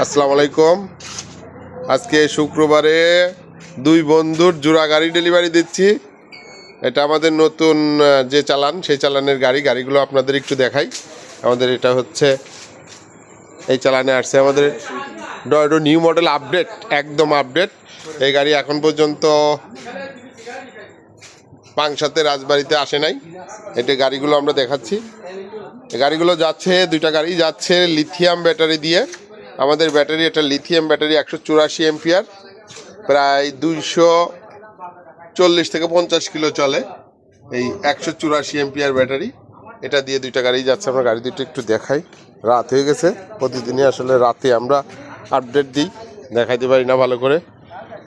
আসসালামু আলাইকুম। আজকে শুক্রবারে দুই বন্ধুর জোড়া গাড়ি ডেলিভারি দিচ্ছি। এটা আমাদের নতুন যে চালান, সেই চালানের গাড়িগুলো আপনাদের একটু দেখাই। আমাদের এটা হচ্ছে এই চালানে আসছে আমাদের ডয়ডো নিউ মডেল আপডেট, একদম আপডেট। এই গাড়ি এখন পর্যন্ত পাংশাতে রাজবাড়িতে আসে নাই। এটা গাড়িগুলো আমরা দেখাচ্ছি। গাড়িগুলো যাচ্ছে, দুইটা গাড়ি যাচ্ছে লিথিয়াম ব্যাটারি দিয়ে। আমাদের ব্যাটারি, এটা লিথিয়াম ব্যাটারি 184 এম্পিয়ার, প্রায় 240 থেকে 50 কিলো চলে। এই 184 এম্পিয়ার ব্যাটারি, এটা দিয়ে দুইটা গাড়ি যাচ্ছে। আমরা গাড়ি দুটো একটু দেখাই। রাত হয়ে গেছে, প্রতিদিনই আসলে রাতে আমরা আপডেট দিই, দেখাইতে পারি না ভালো করে।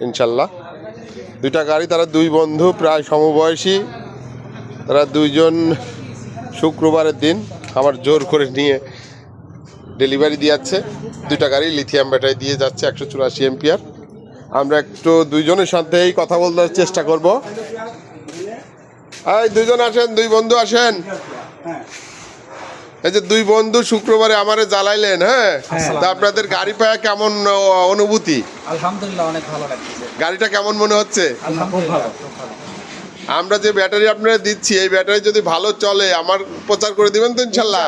ইনশাল্লাহ দুইটা গাড়ি, তারা দুই বন্ধু, প্রায় সমবয়সী। তারা দুইজন শুক্রবারের দিন আমার জোর করে নিয়ে ডেলিভারি দিয়ে যাচ্ছে। দুইটা গাড়ি লিথিয়াম ব্যাটারি দিয়ে যাচ্ছে 184 এম্পিয়ার। আমরা একটু দুইজনের সাথেই কথা বলতে চেষ্টা করব। এই দুইজন আসেন, দুই বন্ধু আসেন। এই যে দুই বন্ধু শুক্রবারে আমারে জ্বালাইলেন। হ্যাঁ, তা আপনাদের গাড়ি পাওয়া কেমন অনুভূতি? আলহামদুলিল্লাহ, অনেক ভালো লাগছে। গাড়িটা কেমন মনে হচ্ছে? আলহামদুলিল্লাহ। আমরা যে ব্যাটারি আপনারা দিচ্ছি, এই ব্যাটারি যদি ভালো চলে আমার প্রচার করে দিবেন তো ইনশাল্লাহ?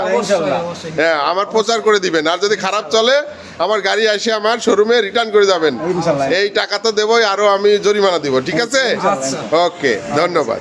হ্যাঁ, আমার প্রচার করে দিবেন। আর যদি খারাপ চলে আমার গাড়ি এসে আমার শোরুমে রিটার্ন করে যাবেন। এই টাকা তো দেবই, আরো আমি জরিমানা দিব। ঠিক আছে? ওকে, ধন্যবাদ।